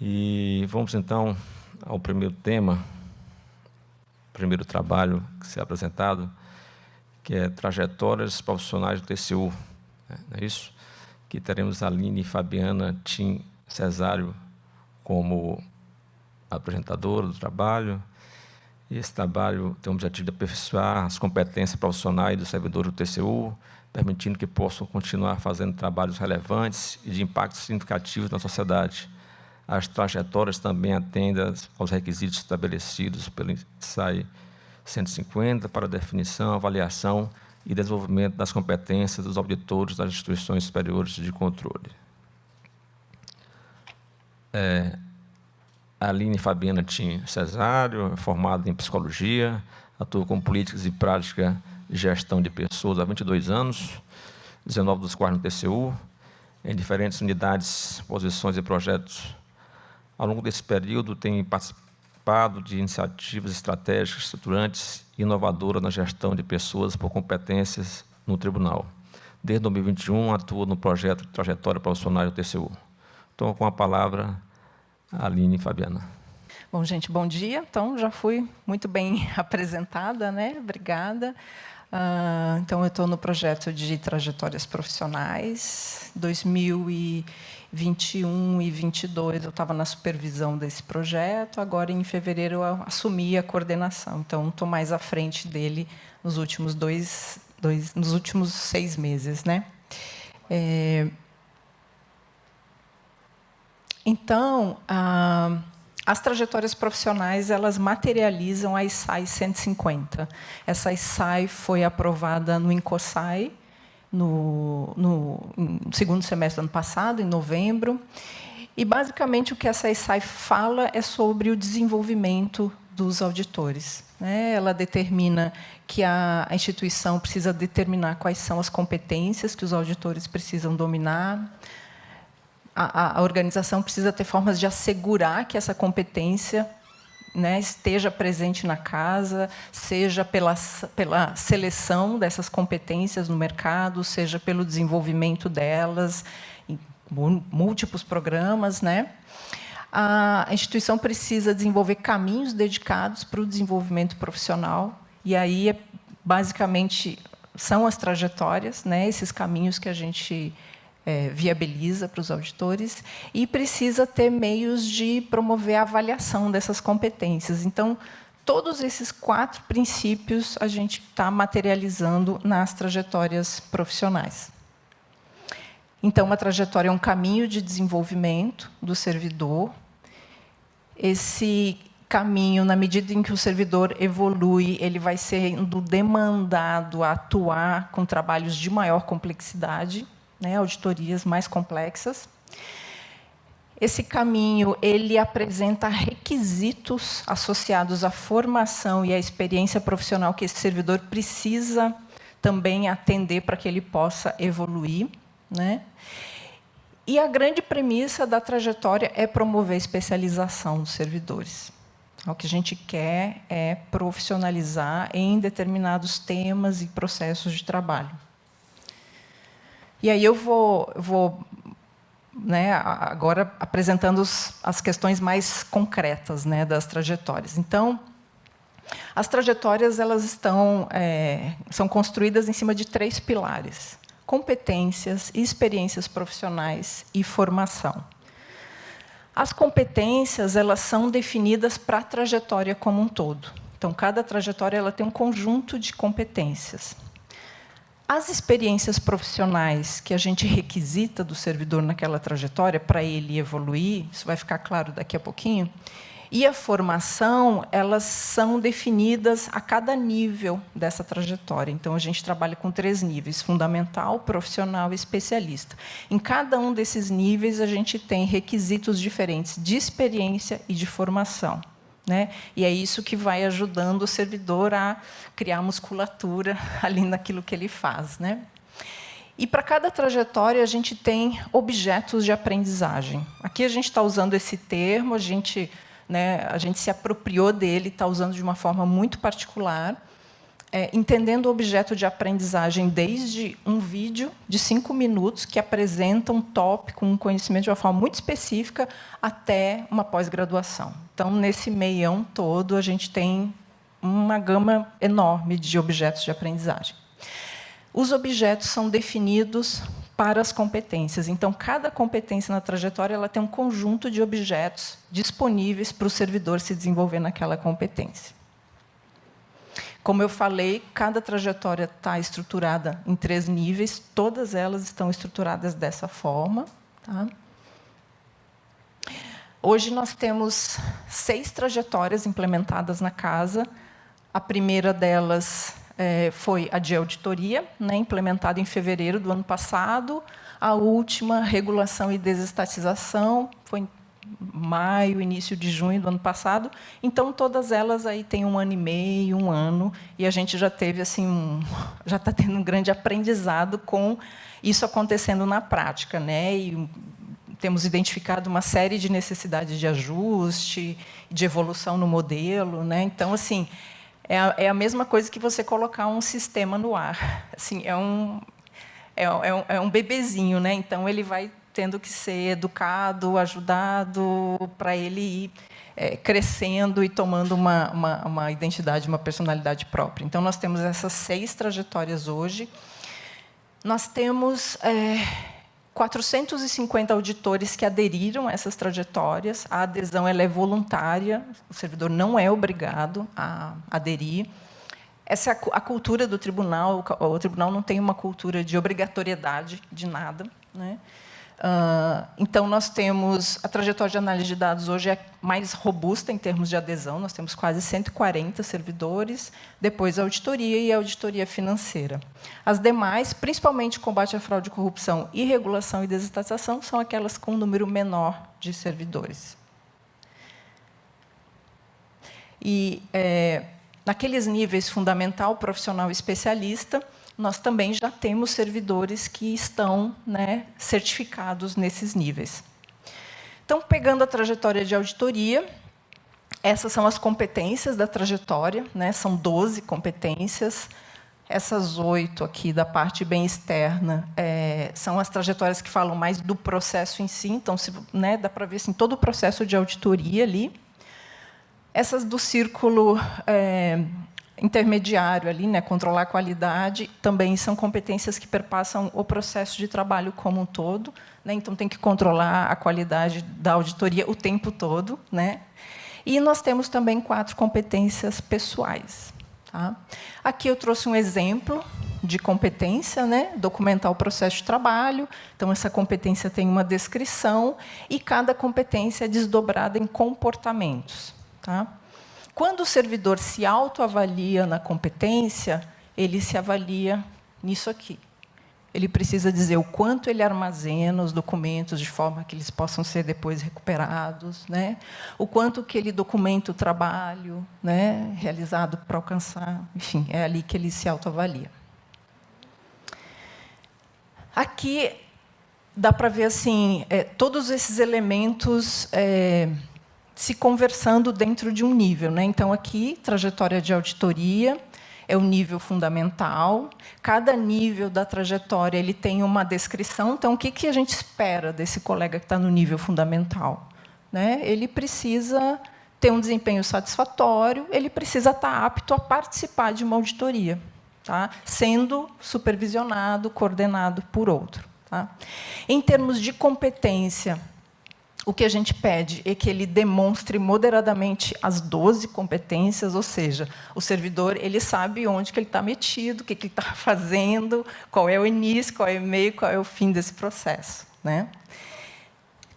E vamos, então, ao primeiro tema, primeiro trabalho que será apresentado, que é Trajetórias Profissionais do TCU, não é isso? Que teremos a Aline Fabiana Tim Cesário como apresentadora do trabalho. E esse trabalho tem o objetivo de aperfeiçoar as competências profissionais dos servidores do TCU, permitindo que possam continuar fazendo trabalhos relevantes e de impacto significativo na sociedade. As trajetórias também atendem aos requisitos estabelecidos pelo INSAE 150 para definição, avaliação e desenvolvimento das competências dos auditores das instituições superiores de controle. A Aline Fabiana Tim Cesário, formada em Psicologia, atua com Políticas e Prática de Gestão de Pessoas há 22 anos, 19 dos quais no TCU, em diferentes unidades, posições e projetos. Ao longo desse período, tem participado de iniciativas estratégicas, estruturantes e inovadoras na gestão de pessoas por competências no Tribunal. Desde 2021, atua no projeto de Trajetória Profissional do TCU. Então, com a palavra, a Aline Fabiana. Bom, gente, bom dia. Então, já fui muito bem apresentada, né? Obrigada. Então, eu estou no projeto de Trajetórias Profissionais. 2021 e 2022, eu estava na supervisão desse projeto. Agora, em fevereiro, eu assumi a coordenação. Então, estou mais à frente dele nos últimos nos últimos 6 meses, né? Então, as trajetórias profissionais, elas materializam a ISAE 150. Essa ISAE foi aprovada no INCOSAI, no segundo semestre do ano passado, em novembro. E, basicamente, o que essa ISAE fala é sobre o desenvolvimento dos auditores, né? Ela determina que a instituição precisa determinar quais são as competências que os auditores precisam dominar. A organização precisa ter formas de assegurar que essa competência, né, esteja presente na casa, seja pela seleção dessas competências no mercado, seja pelo desenvolvimento delas, em múltiplos programas, né? A instituição precisa desenvolver caminhos dedicados para o desenvolvimento profissional, e aí, basicamente, são as trajetórias, né, esses caminhos que a gente viabiliza para os auditores, e precisa ter meios de promover a avaliação dessas competências. Então, todos esses 4 princípios a gente está materializando nas trajetórias profissionais. Então, uma trajetória é um caminho de desenvolvimento do servidor. Esse caminho, na medida em que o servidor evolui, ele vai sendo demandado a atuar com trabalhos de maior complexidade, né, auditorias mais complexas. Esse caminho ele apresenta requisitos associados à formação e à experiência profissional que esse servidor precisa também atender para que ele possa evoluir, né? E a grande premissa da trajetória é promover a especialização dos servidores. O que a gente quer é profissionalizar em determinados temas e processos de trabalho. E aí eu vou né, agora apresentando as questões mais concretas, né, das trajetórias. Então, as trajetórias elas são construídas em cima de 3 pilares: competências, experiências profissionais e formação. As competências elas são definidas para a trajetória como um todo. Então, cada trajetória ela tem um conjunto de competências. As experiências profissionais que a gente requisita do servidor naquela trajetória para ele evoluir, isso vai ficar claro daqui a pouquinho, e a formação, elas são definidas a cada nível dessa trajetória. Então, a gente trabalha com 3 níveis: fundamental, profissional e especialista. Em cada um desses níveis, a gente tem requisitos diferentes de experiência e de formação, né? E é isso que vai ajudando o servidor a criar musculatura ali naquilo que ele faz, né? E, para cada trajetória, a gente tem objetos de aprendizagem. Aqui a gente está usando esse termo, a gente se apropriou dele, está usando de uma forma muito particular. entendendo o objeto de aprendizagem desde um vídeo de 5 minutos que apresenta um tópico, um conhecimento de uma forma muito específica, até uma pós-graduação. Então, nesse meião todo, a gente tem uma gama enorme de objetos de aprendizagem. Os objetos são definidos para as competências. Então, cada competência na trajetória ela tem um conjunto de objetos disponíveis para o servidor se desenvolver naquela competência. Como eu falei, cada trajetória está estruturada em 3 níveis, todas elas estão estruturadas dessa forma. Tá? Hoje nós temos 6 trajetórias implementadas na casa. A primeira delas foi a de auditoria, né, implementada em fevereiro do ano passado. A última, regulação e desestatização, foi em maio, início de junho do ano passado. Então, todas elas aí têm 1 ano e meio, 1 ano, e a gente já teve assim, já está tendo um grande aprendizado com isso acontecendo na prática, né? E temos identificado uma série de necessidades de ajuste, de evolução no modelo, né? Então, assim, é a mesma coisa que você colocar um sistema no ar. Assim, é um bebezinho, né? Então ele vai tendo que ser educado, ajudado, para ele ir crescendo e tomando uma identidade, uma personalidade própria. Então, nós temos essas 6 trajetórias hoje. Nós temos 450 auditores que aderiram a essas trajetórias. A adesão ela é voluntária, o servidor não é obrigado a aderir. Essa é a cultura do tribunal. O tribunal não tem uma cultura de obrigatoriedade de nada, né? Então, nós temos a trajetória de análise de dados hoje é mais robusta em termos de adesão. Nós temos quase 140 servidores, depois a auditoria e a auditoria financeira. As demais, principalmente combate à fraude e corrupção e regulação e desestatização, são aquelas com um número menor de servidores. E, naqueles níveis fundamental, profissional e especialista, nós também já temos servidores que estão, né, certificados nesses níveis. Então, pegando a trajetória de auditoria, essas são as competências da trajetória, né, são 12 competências. Essas 8 aqui, da parte bem externa, são as trajetórias que falam mais do processo em si. Então, né, dá para ver assim, todo o processo de auditoria ali. Essas do círculo intermediário ali, né, controlar a qualidade, também são competências que perpassam o processo de trabalho como um todo, né? Então tem que controlar a qualidade da auditoria o tempo todo, né? E nós temos também 4 competências pessoais, tá? Aqui eu trouxe um exemplo de competência, né? Documentar o processo de trabalho. Então essa competência tem uma descrição e cada competência é desdobrada em comportamentos, tá? Quando o servidor se autoavalia na competência, ele se avalia nisso aqui. Ele precisa dizer o quanto ele armazena os documentos de forma que eles possam ser depois recuperados, né? O quanto que ele documenta o trabalho, né, realizado para alcançar. Enfim, é ali que ele se autoavalia. Aqui dá para ver assim, todos esses elementos se conversando dentro de um nível, né? Então, aqui, trajetória de auditoria é o nível fundamental. Cada nível da trajetória ele tem uma descrição. Então, o que a gente espera desse colega que está no nível fundamental, né? Ele precisa ter um desempenho satisfatório, ele precisa estar apto a participar de uma auditoria, tá? Sendo supervisionado, coordenado por outro, tá? Em termos de competência, o que a gente pede é que ele demonstre moderadamente as 12 competências, ou seja, o servidor ele sabe onde que ele está metido, o que ele está fazendo, qual é o início, qual é o meio, qual é o fim desse processo, né?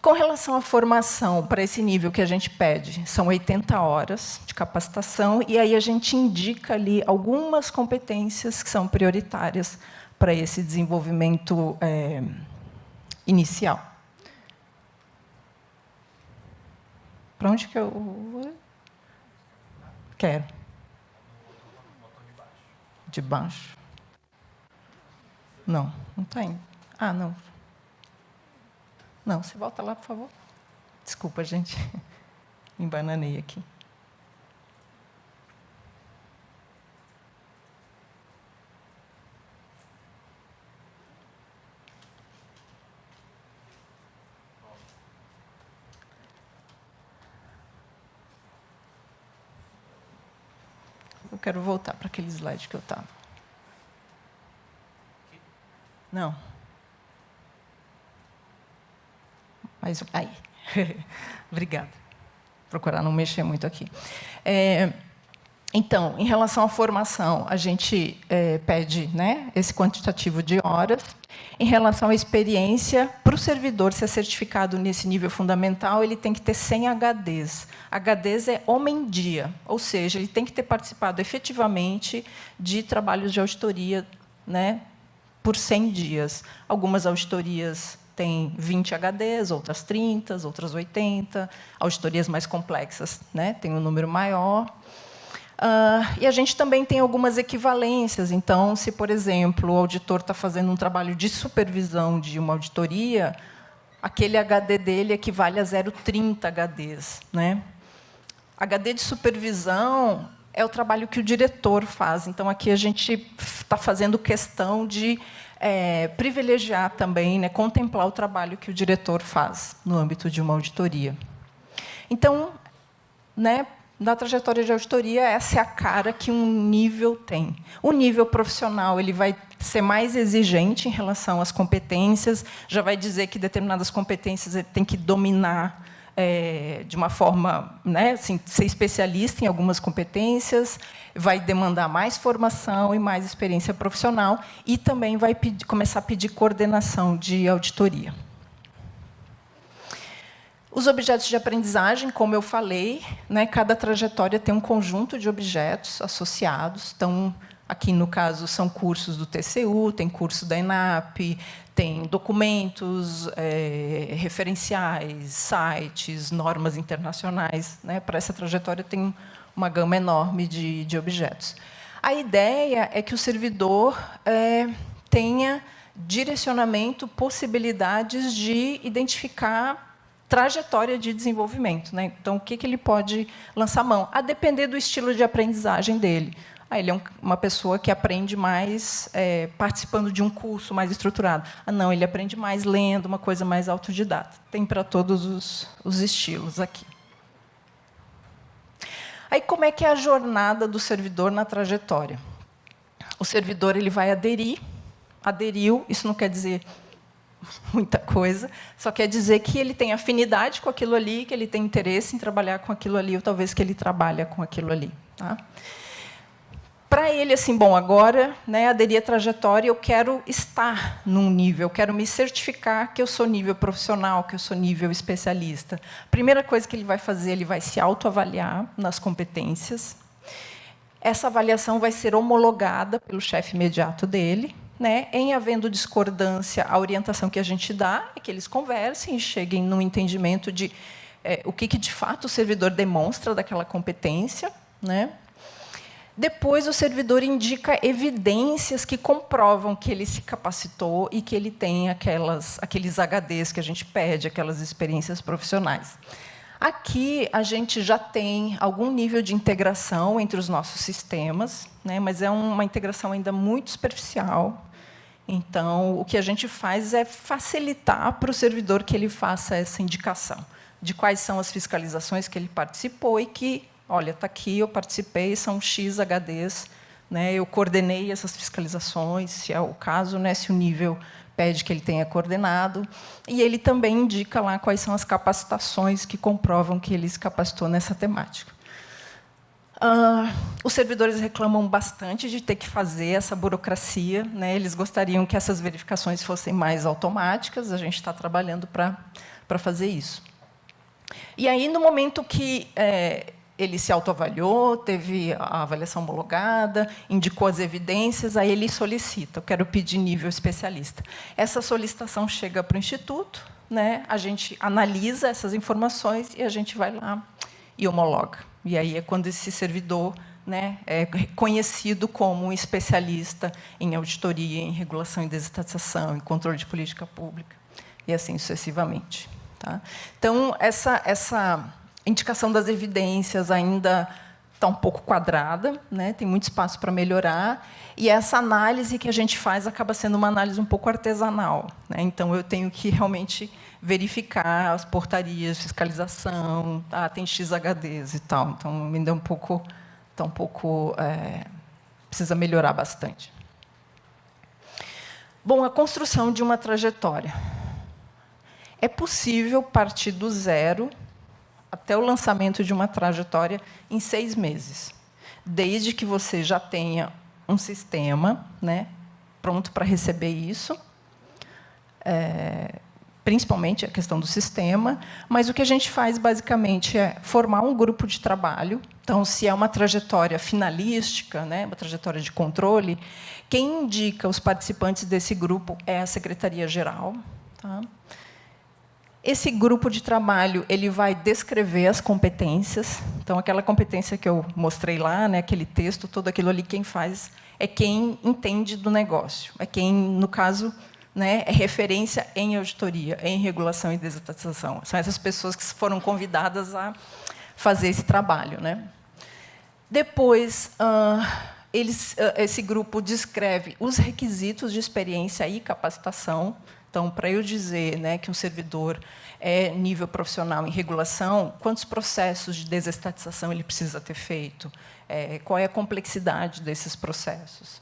Com relação à formação, para esse nível que a gente pede, são 80 horas de capacitação, e aí a gente indica ali algumas competências que são prioritárias para esse desenvolvimento inicial. Para onde que eu quero? De baixo. Não, não está indo. Ah, não. Não, você volta lá, por favor. Desculpa, gente. Me embananei aqui. quero voltar para aquele slide que eu estava. Não. Mas, aí. Obrigada. Procurar não mexer muito aqui. Então, em relação à formação, a gente pede, né, esse quantitativo de horas. Em relação à experiência, para o servidor ser certificado nesse nível fundamental, ele tem que ter 100 HDs. HDs é homem-dia, ou seja, ele tem que ter participado efetivamente de trabalhos de auditoria, né, por 100 dias. Algumas auditorias têm 20 HDs, outras 30, outras 80. Auditorias mais complexas, né, têm um número maior. E a gente também tem algumas equivalências. Então, se, por exemplo, o auditor está fazendo um trabalho de supervisão de uma auditoria, aquele HD dele equivale a 0,30 HDs. Né? HD de supervisão é o trabalho que o diretor faz. Então, aqui a gente está fazendo questão de privilegiar também, né, contemplar o trabalho que o diretor faz no âmbito de uma auditoria. Então, né, na trajetória de auditoria, essa é a cara que um nível tem. O nível profissional ele vai ser mais exigente em relação às competências, já vai dizer que determinadas competências ele tem que dominar de uma forma, né, assim, ser especialista em algumas competências, vai demandar mais formação e mais experiência profissional, e também vai começar a pedir coordenação de auditoria. Os objetos de aprendizagem, como eu falei, né, cada trajetória tem um conjunto de objetos associados. Então, aqui, no caso, são cursos do TCU, tem curso da ENAP, tem documentos, referenciais, sites, normas internacionais. Né? Para essa trajetória, tem uma gama enorme de objetos. A ideia é que o servidor tenha direcionamento, possibilidades de identificar trajetória de desenvolvimento. Né? Então, o que ele pode lançar mão? A depender do estilo de aprendizagem dele. Ele é uma pessoa que aprende mais participando de um curso mais estruturado. Não, ele aprende mais lendo, uma coisa mais autodidata. Tem para todos os estilos aqui. Aí, como é que é a jornada do servidor na trajetória? O servidor ele vai aderir. Aderiu, isso não quer dizer muita coisa, só quer dizer que ele tem afinidade com aquilo ali, que ele tem interesse em trabalhar com aquilo ali, ou talvez que ele trabalha com aquilo ali. Tá? Para ele, assim, bom, agora, né, aderir à trajetória, eu quero estar num nível, eu quero me certificar que eu sou nível profissional, que eu sou nível especialista. A primeira coisa que ele vai fazer, ele vai se autoavaliar nas competências. Essa avaliação vai ser homologada pelo chefe imediato dele. Né, em havendo discordância, a orientação que a gente dá é que eles conversem e cheguem num entendimento de o que de fato o servidor demonstra daquela competência. Né. Depois, o servidor indica evidências que comprovam que ele se capacitou e que ele tem aqueles HDs que a gente pede, aquelas experiências profissionais. Aqui, a gente já tem algum nível de integração entre os nossos sistemas, né, mas é uma integração ainda muito superficial. Então, o que a gente faz é facilitar para o servidor que ele faça essa indicação de quais são as fiscalizações que ele participou e que, olha, está aqui, eu participei, são X HDs, né, eu coordenei essas fiscalizações, se é o caso, né, se o nível pede que ele tenha coordenado, e ele também indica lá quais são as capacitações que comprovam que ele se capacitou nessa temática. Os servidores reclamam bastante de ter que fazer essa burocracia. Né? Eles gostariam que essas verificações fossem mais automáticas. A gente está trabalhando para fazer isso. E aí, no momento que ele se autoavaliou, teve a avaliação homologada, indicou as evidências, aí ele solicita, eu quero pedir nível especialista. Essa solicitação chega para o Instituto, né? A gente analisa essas informações e a gente vai lá e homologa. E aí é quando esse servidor, né, é conhecido como um especialista em auditoria, em regulação e desestatização, em controle de política pública, e assim sucessivamente. Tá? Então, essa indicação das evidências ainda está um pouco quadrada, né? Tem muito espaço para melhorar, e essa análise que a gente faz acaba sendo uma análise um pouco artesanal. Né? Então, eu tenho que realmente verificar as portarias, fiscalização, tá? Tem XHDs e tal. Então, ainda é um pouco está um pouco... precisa melhorar bastante. Bom, a construção de uma trajetória. É possível partir do zero até o lançamento de uma trajetória em 6 meses, desde que você já tenha um sistema, né, pronto para receber isso, principalmente a questão do sistema, mas o que a gente faz, basicamente, é formar um grupo de trabalho. Então, se é uma trajetória finalística, né, uma trajetória de controle, quem indica os participantes desse grupo é a Secretaria-Geral. Tá? Esse grupo de trabalho ele vai descrever as competências. Então, aquela competência que eu mostrei lá, né, aquele texto, todo aquilo ali, quem faz é quem entende do negócio. É quem, no caso, né, é referência em auditoria, em regulação e desestatização. São essas pessoas que foram convidadas a fazer esse trabalho. Né? Depois, esse grupo descreve os requisitos de experiência e capacitação. Então, para eu dizer, né, que um servidor é nível profissional em regulação, quantos processos de desestatização ele precisa ter feito? Qual é a complexidade desses processos?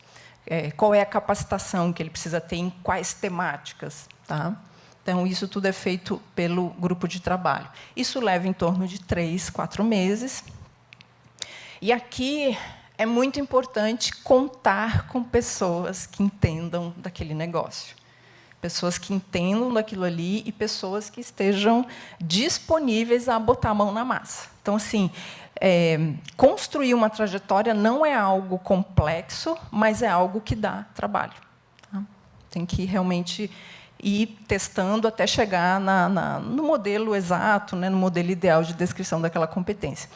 Qual é a capacitação que ele precisa ter em quais temáticas? Tá? Então, isso tudo é feito pelo grupo de trabalho. Isso leva em torno de 3, 4 meses. E aqui é muito importante contar com pessoas que entendam daquele negócio. Pessoas que entendam daquilo ali e pessoas que estejam disponíveis a botar a mão na massa. Então, assim, construir uma trajetória não é algo complexo, mas é algo que dá trabalho. Tá? Tem que realmente ir testando até chegar no modelo exato, né, no modelo ideal de descrição daquela competência.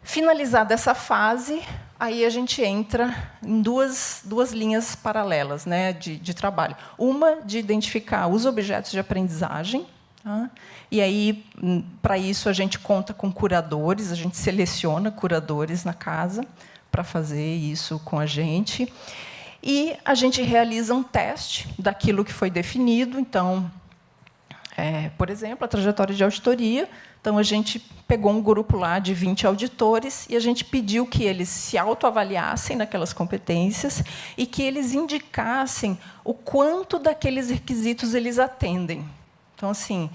Finalizada essa fase, aí a gente entra em duas linhas paralelas, né, de trabalho. Uma de identificar os objetos de aprendizagem. Tá? E aí, para isso, a gente conta com curadores, a gente seleciona curadores na casa para fazer isso com a gente. E a gente realiza um teste daquilo que foi definido. Então, por exemplo, a trajetória de auditoria. Então, a gente pegou um grupo lá de 20 auditores e a gente pediu que eles se autoavaliassem naquelas competências e que eles indicassem o quanto daqueles requisitos eles atendem. Então, assim,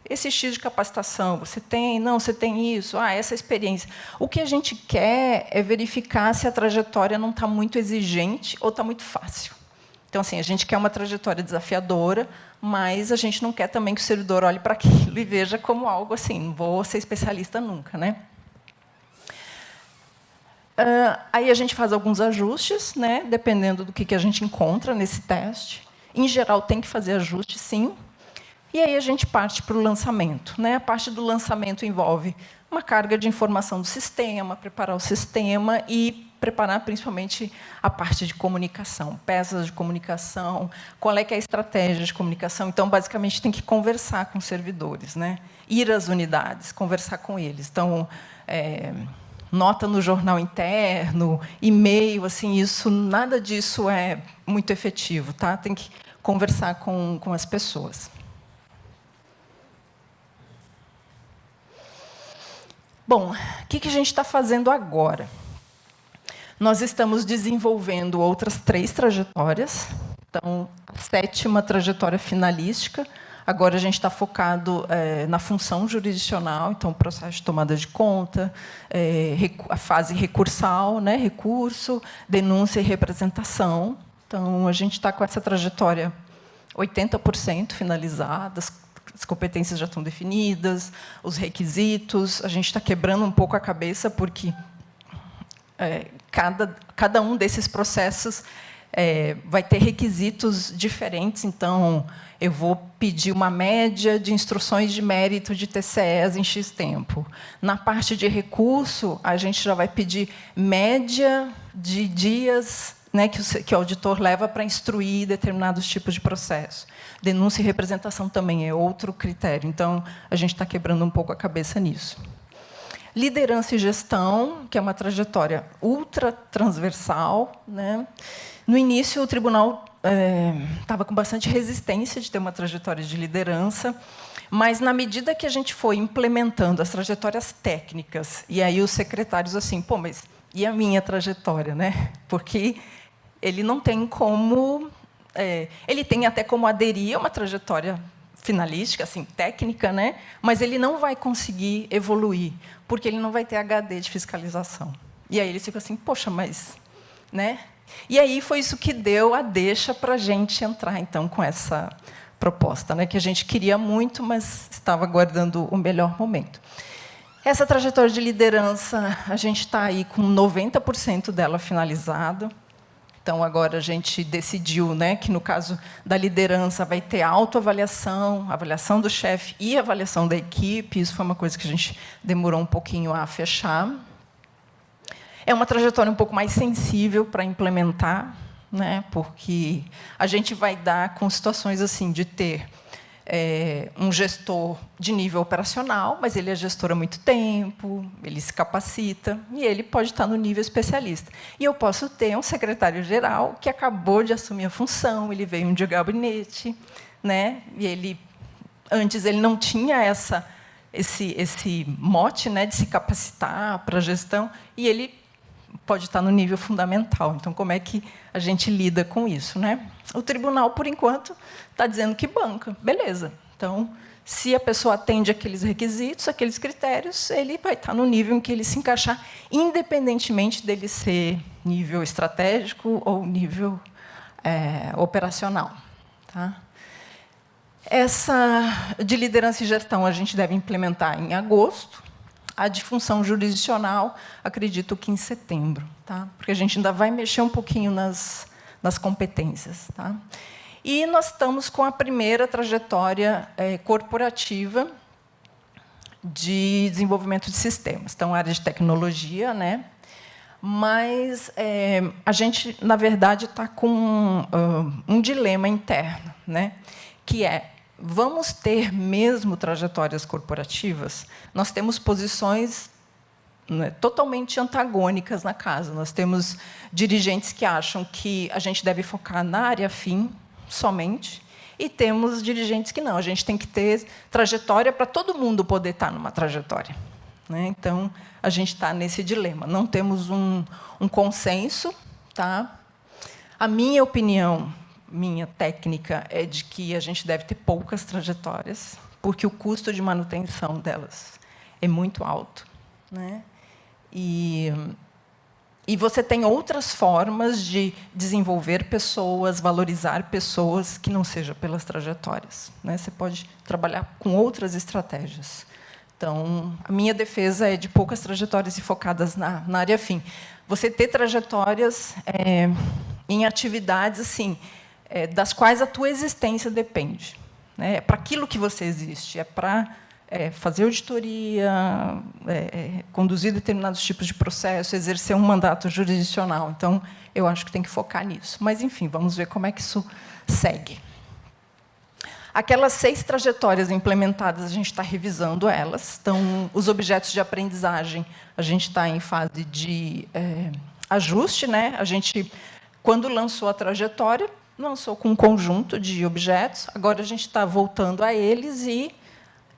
esse X de capacitação, você tem? Não, você tem isso. Essa experiência. O que a gente quer é verificar se a trajetória não está muito exigente ou está muito fácil. Então, assim, a gente quer uma trajetória desafiadora, mas a gente não quer também que o servidor olhe para aquilo e veja como algo assim, não vou ser especialista nunca. Né? Aí a gente faz alguns ajustes, né, dependendo do que a gente encontra nesse teste. Em geral, tem que fazer ajuste, sim. E aí a gente parte para o lançamento. Né? A parte do lançamento envolve uma carga de informação do sistema, preparar o sistema e preparar principalmente a parte de comunicação, peças de comunicação, qual é que é a estratégia de comunicação. Então, basicamente, tem que conversar com os servidores, né? Ir às unidades, conversar com eles. Então, nota no jornal interno, e-mail, assim, nada disso é muito efetivo. Tá? Tem que conversar com as pessoas. Bom, o que a gente está fazendo agora? Nós estamos desenvolvendo outras 3 trajetórias. Então, a 7ª trajetória finalística. Agora, a gente está focado na função jurisdicional, então, o processo de tomada de conta, a fase recursal, né, recurso, denúncia e representação. Então, a gente está com essa trajetória 80% finalizada, as competências já estão definidas, os requisitos. A gente está quebrando um pouco a cabeça, porque cada um desses processos vai ter requisitos diferentes. Então, eu vou pedir uma média de instruções de mérito de TCEs em X tempo. Na parte de recurso, a gente já vai pedir média de dias, né, que o auditor leva para instruir determinados tipos de processo. Denúncia e representação também é outro critério. Então, a gente está quebrando um pouco a cabeça nisso. Liderança e gestão, que é uma trajetória ultra transversal. Né? No início, o tribunal estava com bastante resistência de ter uma trajetória de liderança, mas, na medida que a gente foi implementando as trajetórias técnicas, e aí os secretários assim, pô, mas e a minha trajetória, né? Porque ele não tem como... ele tem até como aderir a uma trajetória finalística, assim, técnica, né? Mas ele não vai conseguir evoluir, porque ele não vai ter HD de fiscalização. E aí eles ficam assim, poxa, mas... né? E aí foi isso que deu a deixa para a gente entrar, então, com essa proposta, né? Que a gente queria muito, mas estava aguardando o melhor momento. Essa trajetória de liderança, a gente está aí com 90% dela finalizado. Então, agora a gente decidiu, né, que, no caso da liderança, vai ter autoavaliação, avaliação do chefe e avaliação da equipe. Isso foi uma coisa que a gente demorou um pouquinho a fechar. É uma trajetória um pouco mais sensível para implementar, né, porque a gente vai dar com situações assim de ter um gestor de nível operacional, mas ele é gestor há muito tempo, ele se capacita, e ele pode estar no nível especialista. E eu posso ter um secretário-geral que acabou de assumir a função, ele veio de gabinete, né, e ele, antes ele não tinha esse mote, né, de se capacitar para a gestão, e ele pode estar no nível fundamental. Então, como é que a gente lida com isso, né? O tribunal, por enquanto, está dizendo que banca. Beleza. Então, se a pessoa atende aqueles requisitos, aqueles critérios, ele vai estar no nível em que ele se encaixar, independentemente dele ser nível estratégico ou nível operacional. Tá? Essa de liderança e gestão a gente deve implementar em agosto. A de função jurisdicional, acredito que em setembro, tá? Porque a gente ainda vai mexer um pouquinho nas competências. Tá? E nós estamos com a primeira trajetória corporativa de desenvolvimento de sistemas. Então, área de tecnologia, né? Mas a gente, na verdade, está com um dilema interno, né? Que é: vamos ter mesmo trajetórias corporativas? Nós temos posições, né, totalmente antagônicas na casa. Nós temos dirigentes que acham que a gente deve focar na área fim somente, e temos dirigentes que não. A gente tem que ter trajetória para todo mundo poder estar numa trajetória. Né? Então, a gente está nesse dilema. Não temos um consenso. Tá? A minha opinião, minha técnica, é de que a gente deve ter poucas trajetórias, porque o custo de manutenção delas é muito alto. Né? E você tem outras formas de desenvolver pessoas, valorizar pessoas, que não seja pelas trajetórias. Né? Você pode trabalhar com outras estratégias. Então, a minha defesa é de poucas trajetórias e focadas na área fim. Você ter trajetórias em atividades assim, das quais a tua existência depende. Né? É para aquilo que você existe, é para fazer auditoria, conduzir determinados tipos de processo, exercer um mandato jurisdicional. Então, eu acho que tem que focar nisso. Mas, enfim, vamos ver como é que isso segue. Aquelas 6 trajetórias implementadas, a gente está revisando elas. Então, os objetos de aprendizagem, a gente está em fase de ajuste. Né? A gente, quando lançou a trajetória, lançou com um conjunto de objetos. Agora, a gente está voltando a eles e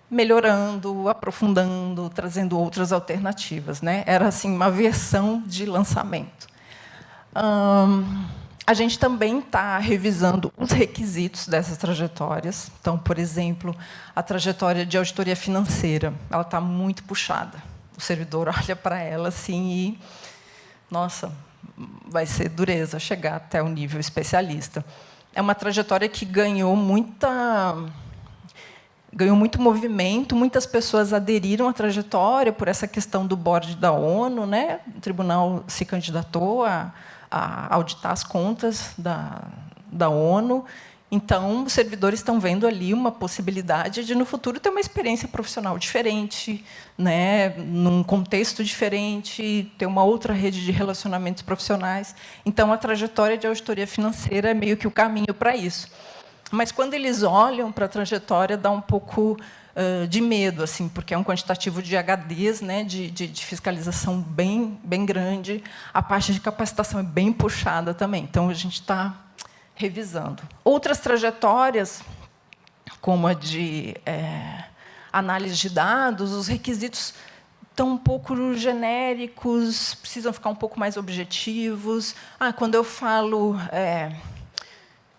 melhorando, aprofundando, trazendo outras alternativas. Né? Era assim, uma versão de lançamento. A gente também está revisando os requisitos dessas trajetórias. Então, por exemplo, a trajetória de auditoria financeira, ela está muito puxada. O servidor olha para ela assim e, nossa, vai ser dureza chegar até o nível especialista. É uma trajetória que ganhou muito movimento, muitas pessoas aderiram à trajetória por essa questão do board da ONU. Né? O tribunal se candidatou a auditar as contas da ONU. Então, os servidores estão vendo ali uma possibilidade de, no futuro, ter uma experiência profissional diferente, né? Num contexto diferente, ter uma outra rede de relacionamentos profissionais. Então, a trajetória de auditoria financeira é meio que o caminho para isso. Mas, quando eles olham para a trajetória, dá um pouco de medo, assim, porque é um quantitativo de HDs, né, de fiscalização bem grande. A parte de capacitação é bem puxada também. Então, a gente está revisando. Outras trajetórias, como a de análise de dados, os requisitos estão um pouco genéricos, precisam ficar um pouco mais objetivos. Quando eu falo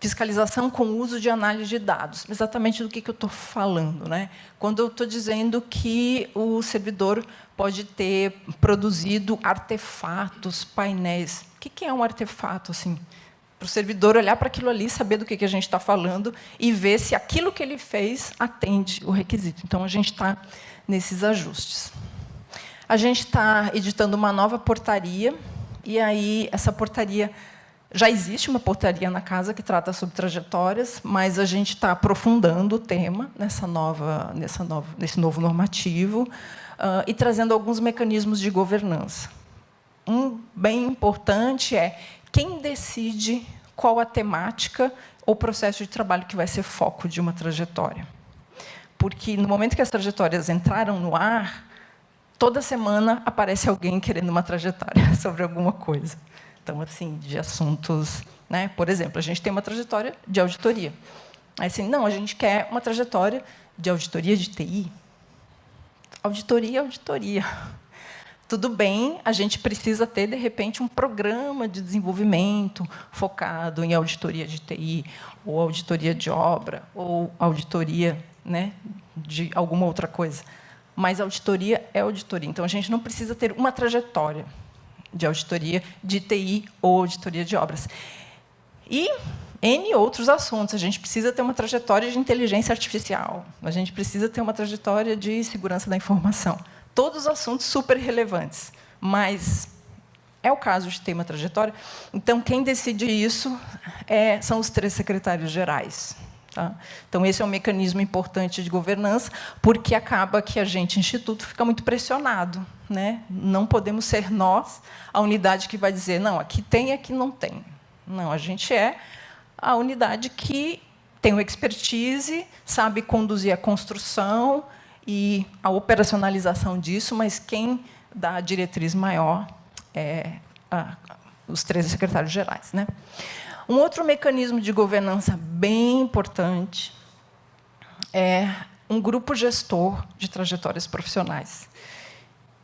fiscalização com uso de análise de dados, exatamente do que eu estou falando, né? Quando eu estou dizendo que o servidor pode ter produzido artefatos, painéis. O que é um artefato, assim? Para o servidor olhar para aquilo ali, saber do que a gente está falando e ver se aquilo que ele fez atende o requisito. Então, a gente está nesses ajustes. A gente está editando uma nova portaria, e aí essa portaria... Já existe uma portaria na casa que trata sobre trajetórias, mas a gente está aprofundando o tema nesse novo normativo e trazendo alguns mecanismos de governança. Um bem importante é quem decide qual a temática ou processo de trabalho que vai ser foco de uma trajetória. Porque, no momento que as trajetórias entraram no ar, toda semana aparece alguém querendo uma trajetória sobre alguma coisa. Então, assim, de assuntos, né? Por exemplo, a gente tem uma trajetória de auditoria. Aí, assim, não, a gente quer uma trajetória de auditoria de TI. Auditoria, auditoria. Tudo bem, a gente precisa ter, de repente, um programa de desenvolvimento focado em auditoria de TI, ou auditoria de obra, ou auditoria, né, de alguma outra coisa. Mas auditoria é auditoria. Então, a gente não precisa ter uma trajetória de auditoria de TI ou auditoria de obras. E N outros assuntos. A gente precisa ter uma trajetória de inteligência artificial. A gente precisa ter uma trajetória de segurança da informação. Todos assuntos super relevantes. Mas é o caso de ter uma trajetória. Então, quem decide isso são os 3 secretários gerais. Tá? Então, esse é um mecanismo importante de governança, porque acaba que a gente, Instituto, fica muito pressionado, né? Não podemos ser nós a unidade que vai dizer, não, aqui tem, aqui não tem. Não, a gente é a unidade que tem uma expertise, sabe conduzir a construção e a operacionalização disso, mas quem dá a diretriz maior os 13 secretários gerais, né? Um outro mecanismo de governança bem importante é um grupo gestor de trajetórias profissionais.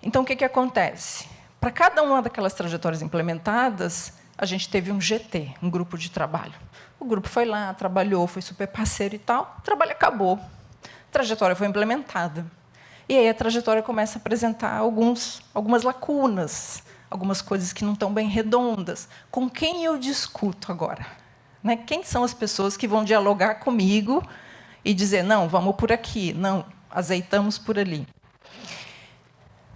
Então, o que acontece? Para cada uma daquelas trajetórias implementadas, a gente teve um GT, um grupo de trabalho. O grupo foi lá, trabalhou, foi super parceiro e tal, o trabalho acabou. A trajetória foi implementada. E aí a trajetória começa a apresentar algumas lacunas, algumas coisas que não estão bem redondas. Com quem eu discuto agora? Né? Quem são as pessoas que vão dialogar comigo e dizer, não, vamos por aqui, não, azeitamos por ali?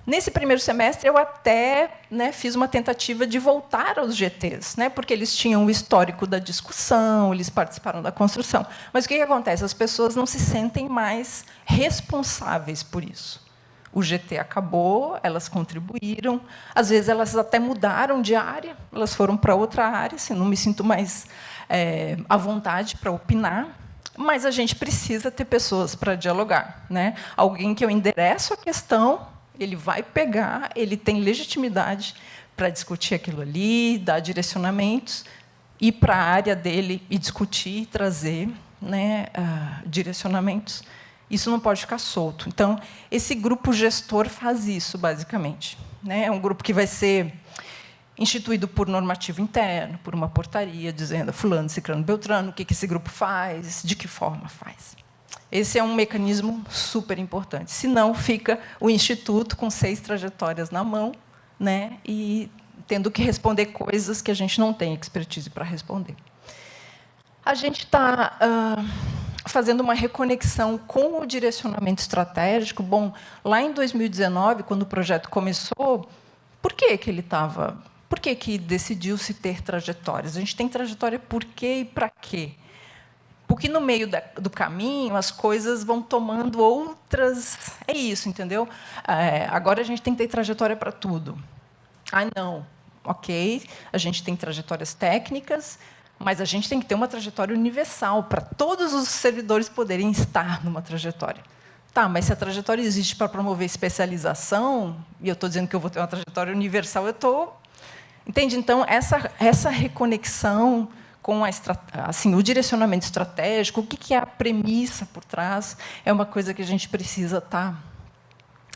Nesse primeiro semestre, eu até fiz uma tentativa de voltar aos GTs, porque eles tinham o histórico da discussão, eles participaram da construção. Mas o que acontece? As pessoas não se sentem mais responsáveis por isso. O GT acabou, elas contribuíram, às vezes elas até mudaram de área, elas foram para outra área, assim, não me sinto mais à vontade para opinar, mas a gente precisa ter pessoas para dialogar. Alguém que eu endereço a questão, ele vai pegar, ele tem legitimidade para discutir aquilo ali, dar direcionamentos, ir para a área dele e discutir, trazer direcionamentos. Isso não pode ficar solto. Então, esse grupo gestor faz isso, basicamente. É um grupo que vai ser instituído por normativo interno, por uma portaria, dizendo fulano, ciclano, beltrano, o que esse grupo faz, de que forma faz. Esse é um mecanismo super importante. Senão, fica o Instituto com 6 trajetórias na mão, e tendo que responder coisas que a gente não tem expertise para responder. A gente está fazendo uma reconexão com o direcionamento estratégico. Bom, lá em 2019, quando o projeto começou, por que ele estava? Por que decidiu-se ter trajetórias? A gente tem trajetória por quê e para quê? Porque, no meio do caminho, as coisas vão tomando outras... É isso, entendeu? Agora, a gente tem que ter trajetória para tudo. Não. Ok, a gente tem trajetórias técnicas, mas a gente tem que ter uma trajetória universal para todos os servidores poderem estar numa trajetória. Tá, mas se a trajetória existe para promover especialização, e eu estou dizendo que eu vou ter uma trajetória universal, eu estou... Entende? Então, essa reconexão com assim, o direcionamento estratégico, o que é a premissa por trás, é uma coisa que a gente precisa estar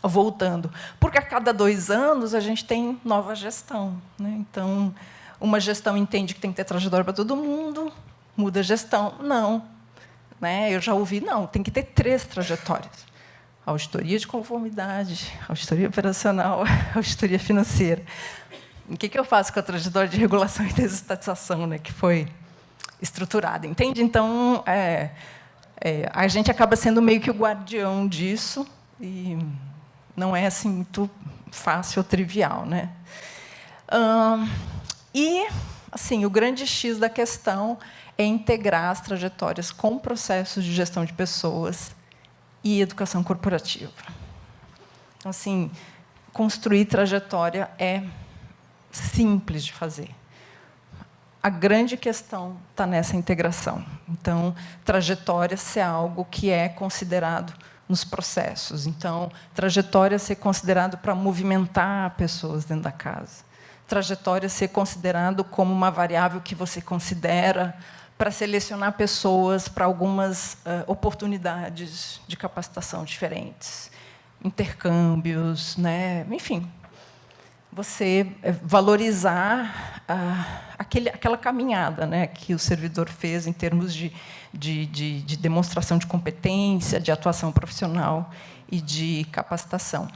voltando. Porque a cada 2 anos a gente tem nova gestão, né? Então, uma gestão entende que tem que ter trajetória para todo mundo, muda a gestão. Não. Né? Eu já ouvi, não, tem que ter 3 trajetórias. Auditoria de conformidade, auditoria operacional, auditoria financeira. O que eu faço com a trajetória de regulação e desestatização, né, que foi estruturada? Entende? Então, a gente acaba sendo meio que o guardião disso, e não é assim, muito fácil ou trivial. Né? E assim, o grande X da questão é integrar as trajetórias com processos de gestão de pessoas e educação corporativa. Então, assim, construir trajetória é simples de fazer. A grande questão está nessa integração. Então, trajetória ser algo que é considerado nos processos. Então, trajetória ser considerado para movimentar pessoas dentro da casa. Trajetória ser considerado como uma variável que você considera para selecionar pessoas para algumas oportunidades de capacitação diferentes, intercâmbios, né? Enfim, você valorizar aquela caminhada, né, que o servidor fez em termos de demonstração de competência, de atuação profissional e de capacitação.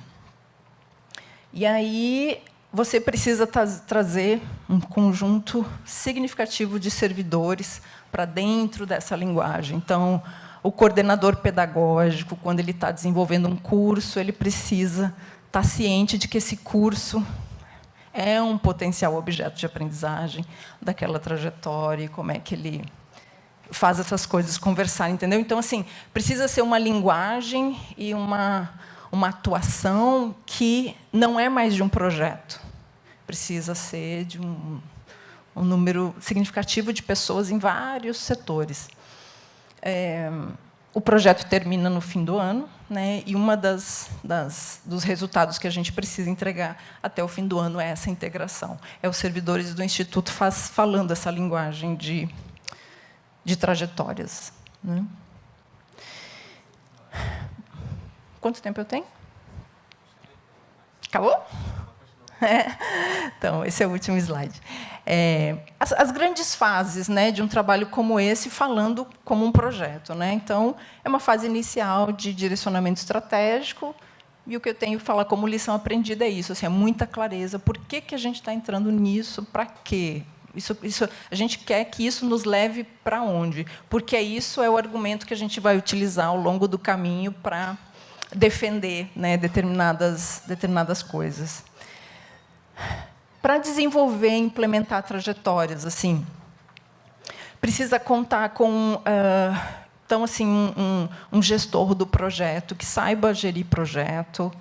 E aí você precisa trazer um conjunto significativo de servidores para dentro dessa linguagem. Então, o coordenador pedagógico, quando ele está desenvolvendo um curso, ele precisa estar ciente de que esse curso é um potencial objeto de aprendizagem daquela trajetória e como é que ele faz essas coisas conversar, entendeu? Então, assim, precisa ser uma linguagem e uma atuação que não é mais de um projeto. Precisa ser de um número significativo de pessoas em vários setores. O projeto termina no fim do ano, né, e uma dos resultados que a gente precisa entregar até o fim do ano é essa integração. É os servidores do Instituto falando essa linguagem de trajetórias. Né? Quanto tempo eu tenho? Acabou? Então, esse é o último slide. As grandes fases, né, de um trabalho como esse, falando como um projeto. Né? Então, é uma fase inicial de direcionamento estratégico, e o que eu tenho que falar como lição aprendida é isso, assim, é muita clareza. Por que a gente está entrando nisso? Para quê? A gente quer que isso nos leve para onde? Porque isso é o argumento que a gente vai utilizar ao longo do caminho para defender, né, determinadas coisas. Para desenvolver e implementar trajetórias, assim, precisa contar com então, assim, um gestor do projeto que saiba gerir projeto,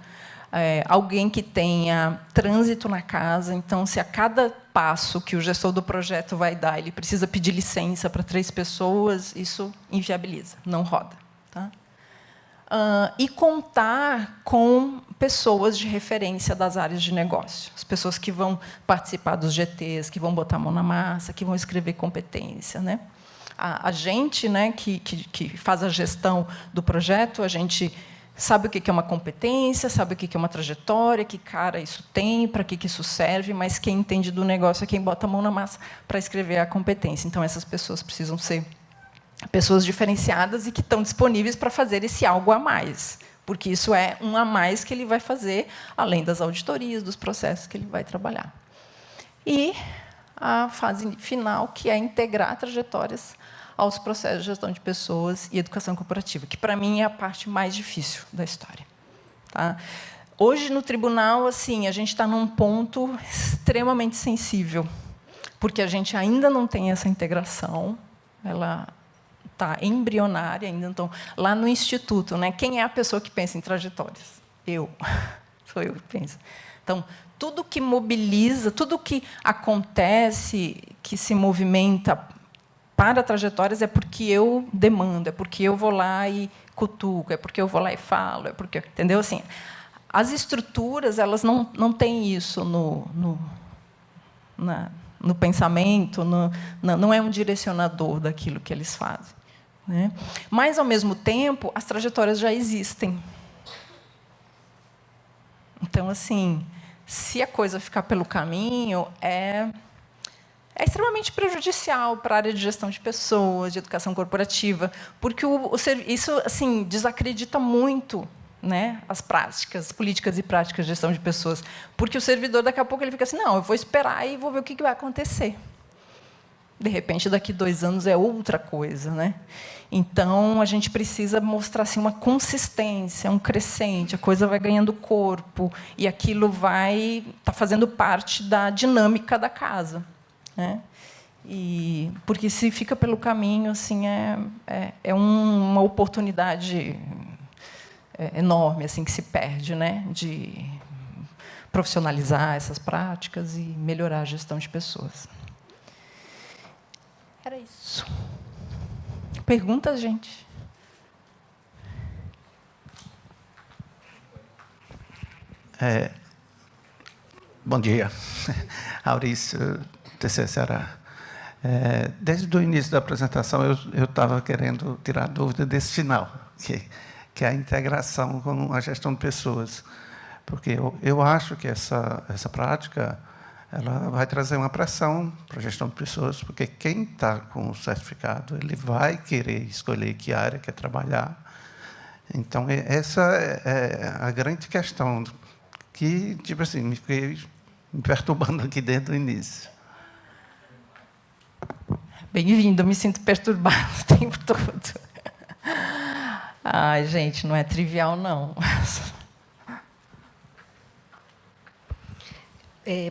alguém que tenha trânsito na casa. Então, se a cada passo que o gestor do projeto vai dar, ele precisa pedir licença para 3 pessoas, isso inviabiliza, não roda. Tá? E contar com pessoas de referência das áreas de negócio, as pessoas que vão participar dos GTs, que vão botar a mão na massa, que vão escrever competência. Né? A gente, né, que faz a gestão do projeto, a gente sabe o que é uma competência, sabe o que é uma trajetória, que cara isso tem, para que isso serve, mas quem entende do negócio é quem bota a mão na massa para escrever a competência. Então, essas pessoas precisam ser pessoas diferenciadas e que estão disponíveis para fazer esse algo a mais, porque isso é um a mais que ele vai fazer, além das auditorias, dos processos que ele vai trabalhar. E a fase final, que é integrar trajetórias aos processos de gestão de pessoas e educação corporativa, que, para mim, é a parte mais difícil da história. Tá? Hoje, no tribunal, assim, a gente está num ponto extremamente sensível, porque a gente ainda não tem essa integração, ela está embrionária ainda. Então, lá no Instituto, né, quem é a pessoa que pensa em trajetórias? Eu. Sou eu que penso. Então, tudo que mobiliza, tudo que acontece, que se movimenta para trajetórias, é porque eu demando, é porque eu vou lá e cutuco, é porque eu vou lá e falo, é porque... Entendeu? Assim, as estruturas, elas não têm isso no pensamento, não é um direcionador daquilo que eles fazem, né? Mas, ao mesmo tempo, as trajetórias já existem. Então, assim, se a coisa ficar pelo caminho, é extremamente prejudicial para a área de gestão de pessoas, de educação corporativa, porque isso, assim, desacredita muito, né, as práticas, políticas e práticas de gestão de pessoas, porque o servidor, daqui a pouco, ele fica assim, não, eu vou esperar e vou ver o que vai acontecer. De repente, daqui 2 anos, é outra coisa, né? Então, a gente precisa mostrar assim, uma consistência, um crescente, a coisa vai ganhando corpo, e aquilo vai estar fazendo parte da dinâmica da casa, né? Porque, se fica pelo caminho, assim, é uma oportunidade enorme, assim, que se perde, né, de profissionalizar essas práticas e melhorar a gestão de pessoas. Era isso. Perguntas, gente? Bom dia, Aurício, TCC-Ceará. Desde o início da apresentação, eu estava querendo tirar dúvida desse final, que é a integração com a gestão de pessoas. Porque eu acho que essa prática ela vai trazer uma pressão para a gestão de pessoas, porque quem está com o certificado ele vai querer escolher que área quer trabalhar. Então, essa é a grande questão que, tipo assim, me fiquei me perturbando aqui desde o início. Bem-vindo, eu me sinto perturbada o tempo todo. Ai, gente, não é trivial, não.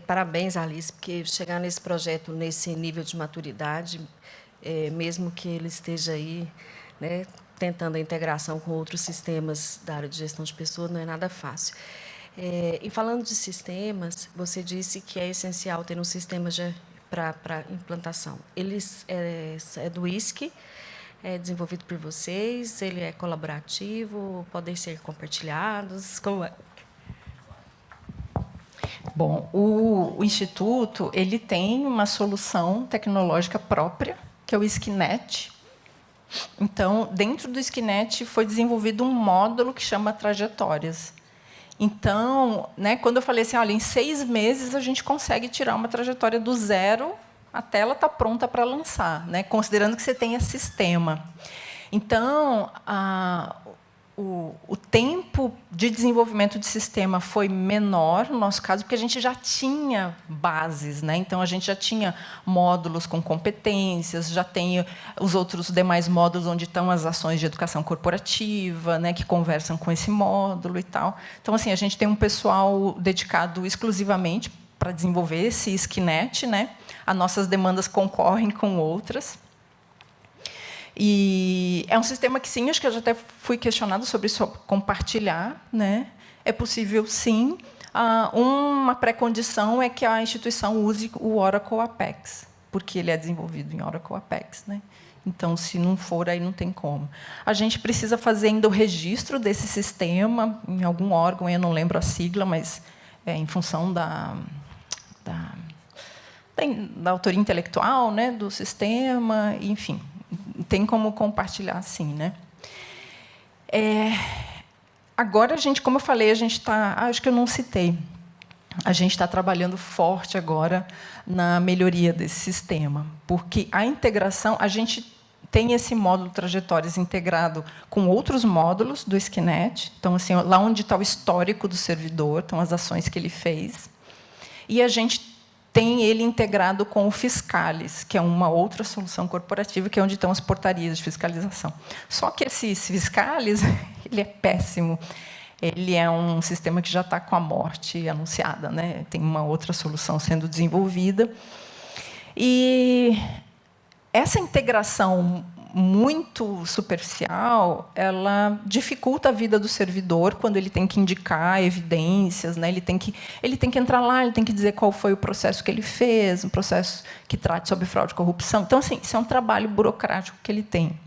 Parabéns, Alice, porque chegar nesse projeto, nesse nível de maturidade, mesmo que ele esteja aí, né, tentando a integração com outros sistemas da área de gestão de pessoas, não é nada fácil. E falando de sistemas, você disse que é essencial ter um sistema para implantação. Ele é do ISC, é desenvolvido por vocês, ele é colaborativo, podem ser compartilhados, como é? Bom, o Instituto ele tem uma solução tecnológica própria, que é o Skinet. Então, dentro do Skinet foi desenvolvido um módulo que chama Trajetórias. Então, né, quando eu falei assim, olha, em 6 meses a gente consegue tirar uma trajetória do zero até ela estar pronta para lançar, né, considerando que você tenha sistema. Então, o tempo de desenvolvimento de sistema foi menor, no nosso caso, porque a gente já tinha bases, né? Então, a gente já tinha módulos com competências, já tem os outros demais módulos onde estão as ações de educação corporativa, né, que conversam com esse módulo e tal. Então, assim, a gente tem um pessoal dedicado exclusivamente para desenvolver esse Skinet, né? As nossas demandas concorrem com outras. E é um sistema que, sim, acho que eu já até fui questionado sobre isso, compartilhar, né? É possível, sim. Uma pré-condição é que a instituição use o Oracle Apex, porque ele é desenvolvido em Oracle Apex, né? Então, se não for, aí não tem como. A gente precisa fazer ainda o registro desse sistema em algum órgão, eu não lembro a sigla, mas em função da autoria intelectual, né, do sistema, enfim. Tem como compartilhar, sim, né? Agora, a gente, como eu falei, a gente está... acho que eu não citei. A gente está trabalhando forte agora na melhoria desse sistema, porque a integração... A gente tem esse módulo Trajetórias integrado com outros módulos do Skinet. Então, assim, lá onde está o histórico do servidor, estão as ações que ele fez. E a gente tem ele integrado com o Fiscalis, que é uma outra solução corporativa, que é onde estão as portarias de fiscalização. Só que esse Fiscalis ele é péssimo. Ele é um sistema que já está com a morte anunciada, né? Tem uma outra solução sendo desenvolvida. E essa integração muito superficial, ela dificulta a vida do servidor quando ele tem que indicar evidências, né? Ele tem que entrar lá, ele tem que dizer qual foi o processo que ele fez, um processo que trate sobre fraude e corrupção. Então, assim, isso é um trabalho burocrático que ele tem.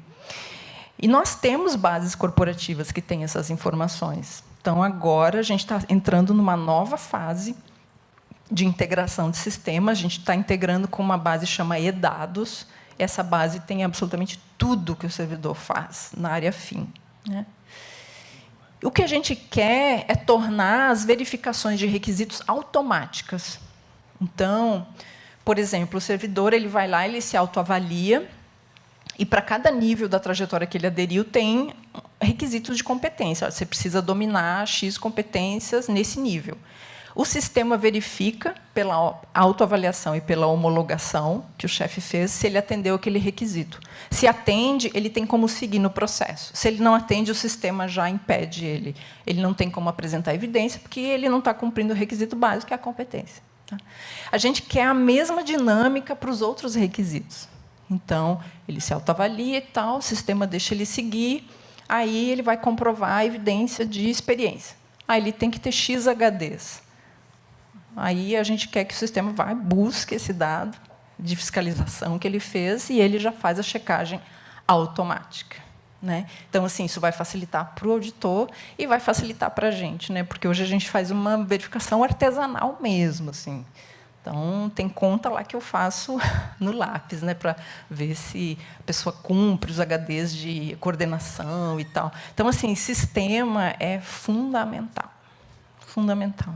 E nós temos bases corporativas que têm essas informações. Então, agora, a gente está entrando numa nova fase, de integração de sistema. A gente está integrando com uma base chamada eDados. Essa base tem absolutamente tudo que o servidor faz na área fim, né? O que a gente quer é tornar as verificações de requisitos automáticas. Então, por exemplo, o servidor ele vai lá, ele se autoavalia, e para cada nível da trajetória que ele aderiu, tem requisitos de competência. Você precisa dominar X competências nesse nível. O sistema verifica, pela autoavaliação e pela homologação que o chefe fez, se ele atendeu aquele requisito. Se atende, ele tem como seguir no processo. Se ele não atende, o sistema já impede ele. Ele não tem como apresentar evidência, porque ele não está cumprindo o requisito básico, que é a competência. A gente quer a mesma dinâmica para os outros requisitos. Então, ele se autoavalia e tal, o sistema deixa ele seguir, aí ele vai comprovar a evidência de experiência. Aí ele tem que ter X HDs. Aí a gente quer que o sistema vá, busque esse dado de fiscalização que ele fez e ele já faz a checagem automática, né? Então, assim, isso vai facilitar para o auditor e vai facilitar para a gente, né? Porque hoje a gente faz uma verificação artesanal mesmo, assim. Então, tem conta lá que eu faço no lápis, né, para ver se a pessoa cumpre os HDs de coordenação e tal. Então, assim, sistema é fundamental. Fundamental.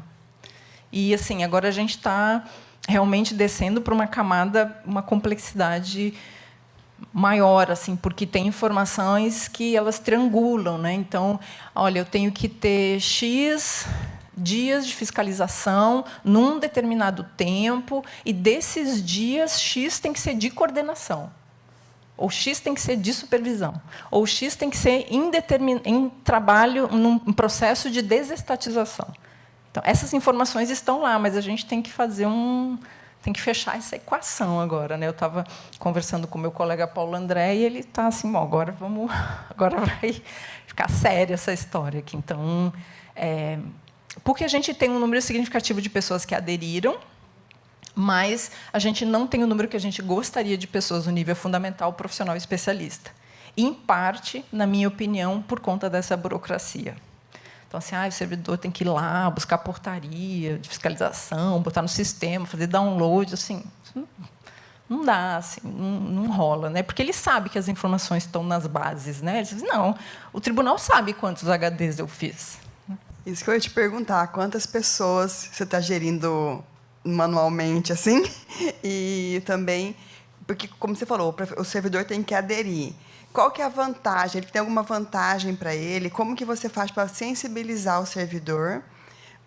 E, assim, agora a gente está realmente descendo para uma camada, uma complexidade maior, assim, porque tem informações que elas triangulam, né? Então, olha, eu tenho que ter X dias de fiscalização num determinado tempo, e desses dias, X tem que ser de coordenação, ou X tem que ser de supervisão, ou X tem que ser em trabalho, num processo de desestatização. Então, essas informações estão lá, mas a gente tem que fazer tem que fechar essa equação agora, né? Eu estava conversando com o meu colega Paulo André e ele está assim, bom, agora vai ficar séria essa história aqui. Então, porque a gente tem um número significativo de pessoas que aderiram, mas a gente não tem o número que a gente gostaria de pessoas no nível fundamental, profissional e especialista. Em parte, na minha opinião, por conta dessa burocracia. Então, assim, o servidor tem que ir lá, buscar portaria de fiscalização, botar no sistema, fazer download, assim, não dá, assim, não rola, né? Porque ele sabe que as informações estão nas bases, né? Ele diz, não, o tribunal sabe quantos HDs eu fiz. Isso que eu ia te perguntar, quantas pessoas você está gerindo manualmente, assim? E também, porque, como você falou, o servidor tem que aderir. Qual que é a vantagem? Ele tem alguma vantagem para ele? Como que você faz para sensibilizar o servidor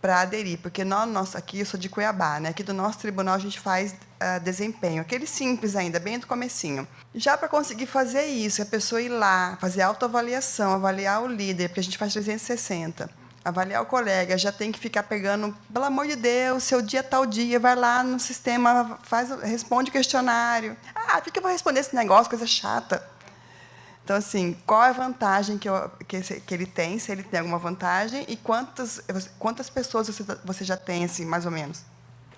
para aderir? Porque nós aqui, eu sou de Cuiabá, né? Aqui do nosso tribunal a gente faz desempenho, aquele simples ainda, bem do comecinho. Já para conseguir fazer isso, a pessoa ir lá, fazer autoavaliação, avaliar o líder, porque a gente faz 360, avaliar o colega, já tem que ficar pegando, pelo amor de Deus, seu dia tal dia, vai lá no sistema, responde o questionário. Por que eu vou responder esse negócio, coisa chata? Então, assim, qual é a vantagem que ele tem, se ele tem alguma vantagem, e quantas pessoas você já tem, assim, mais ou menos?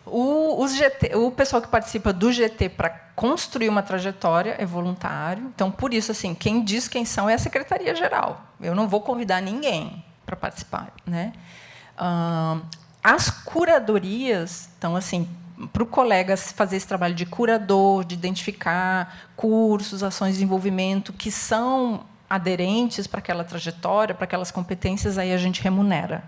O pessoal que participa do GT para construir uma trajetória é voluntário. Então, por isso, assim, quem diz quem são é a Secretaria-Geral. Eu não vou convidar ninguém para participar, né? As curadorias, então, assim, para o colega fazer esse trabalho de curador, de identificar cursos, ações de desenvolvimento que são aderentes para aquela trajetória, para aquelas competências, aí a gente remunera.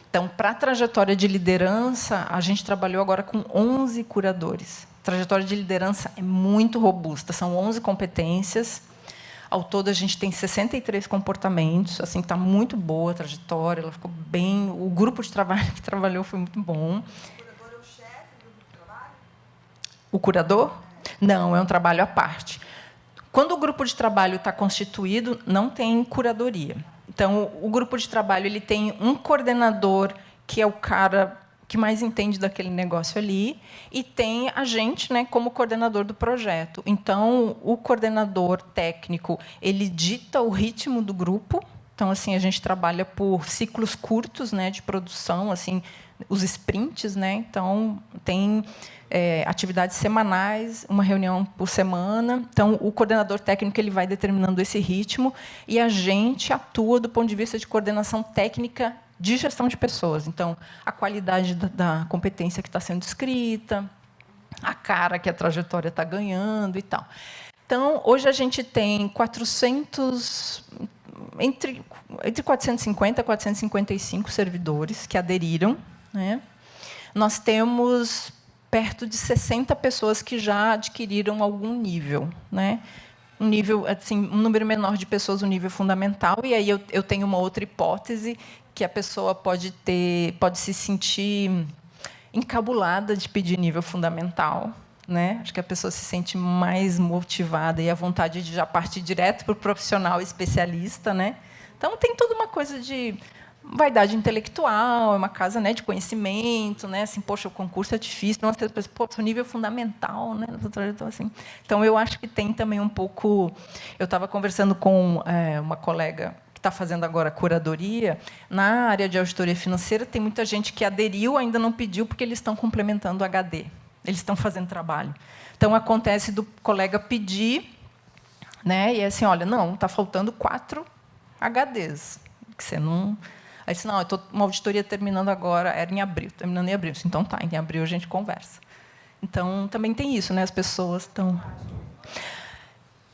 Então, para a trajetória de liderança, a gente trabalhou agora com 11 curadores. A trajetória de liderança é muito robusta, são 11 competências. Ao todo, a gente tem 63 comportamentos, assim, está muito boa a trajetória, ela ficou bem. O grupo de trabalho que trabalhou foi muito bom. O curador? Não, é um trabalho à parte. Quando o grupo de trabalho está constituído, não tem curadoria. Então, o grupo de trabalho ele tem um coordenador, que é o cara que mais entende daquele negócio ali, e tem a gente, né, como coordenador do projeto. Então, o coordenador técnico ele dita o ritmo do grupo. Então, assim, a gente trabalha por ciclos curtos, né, de produção, assim, os sprints, né? Então, tem atividades semanais, uma reunião por semana. Então, o coordenador técnico ele vai determinando esse ritmo e a gente atua do ponto de vista de coordenação técnica de gestão de pessoas. Então, a qualidade da competência que está sendo descrita, a cara que a trajetória está ganhando e tal. Então, hoje a gente tem 400, entre 450 e 455 servidores que aderiram, né? Nós temos perto de 60 pessoas que já adquiriram algum nível, né? Um nível, assim, um número menor de pessoas, um nível fundamental, e aí eu tenho uma outra hipótese, que a pessoa pode se sentir encabulada de pedir nível fundamental, né? Acho que a pessoa se sente mais motivada e a vontade de já partir direto para o profissional especialista, né? Então, tem toda uma coisa de vaidade intelectual, é uma casa, né, de conhecimento, né? Assim, poxa, o concurso é difícil, não, pô, o nível fundamental, né? Assim. Então, eu acho que tem também um pouco. Eu estava conversando com uma colega que está fazendo agora curadoria na área de auditoria financeira. Tem muita gente que aderiu, ainda não pediu, porque eles estão complementando o HD. Eles estão fazendo trabalho. Então, acontece do colega pedir, né? E é assim, olha, não, está faltando 4 HDs, que você não. Aí disse, não, eu estou uma auditoria terminando agora, era em abril, terminando em abril. Então, tá, em abril a gente conversa. Então, também tem isso, né? As pessoas estão...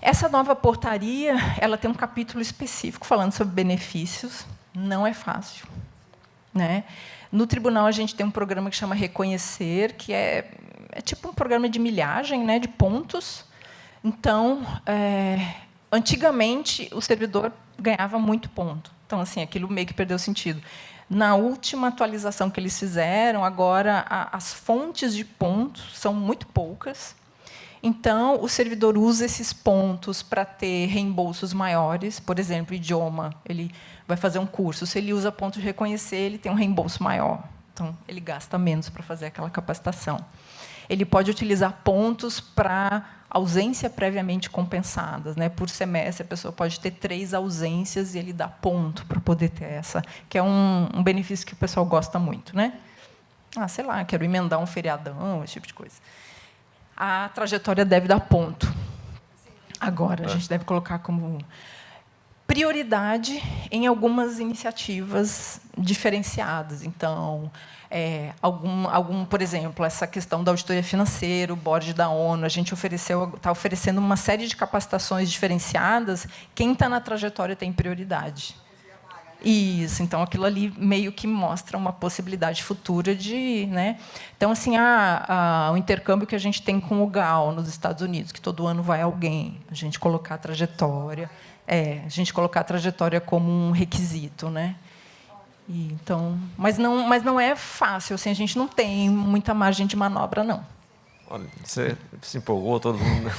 Essa nova portaria, ela tem um capítulo específico falando sobre benefícios. Não é fácil, né? No tribunal, a gente tem um programa que chama Reconhecer, que é tipo um programa de milhagem, né, de pontos. Então, antigamente, o servidor ganhava muito ponto. Então, assim, aquilo meio que perdeu sentido. Na última atualização que eles fizeram, agora as fontes de pontos são muito poucas. Então, o servidor usa esses pontos para ter reembolsos maiores. Por exemplo, idioma, ele vai fazer um curso. Se ele usa ponto de reconhecer, ele tem um reembolso maior. Então, ele gasta menos para fazer aquela capacitação. Ele pode utilizar pontos para ausência previamente compensadas, né? Por semestre, a pessoa pode ter 3 ausências e ele dá ponto para poder ter essa, que é um benefício que o pessoal gosta muito, né? Ah, sei lá, quero emendar um feriadão, esse tipo de coisa. A trajetória deve dar ponto. Agora, a gente deve colocar como prioridade em algumas iniciativas diferenciadas. Então, por exemplo, essa questão da auditoria financeira, o board da ONU, a gente está oferecendo uma série de capacitações diferenciadas. Quem está na trajetória tem prioridade. Isso, então aquilo ali meio que mostra uma possibilidade futura de, né? Então, assim, o intercâmbio que a gente tem com o GAL nos Estados Unidos, que todo ano vai alguém, a gente colocar a trajetória, como um requisito, né? E, então, mas não é fácil, assim, a gente não tem muita margem de manobra, não. Olha, você se empolgou, todo mundo.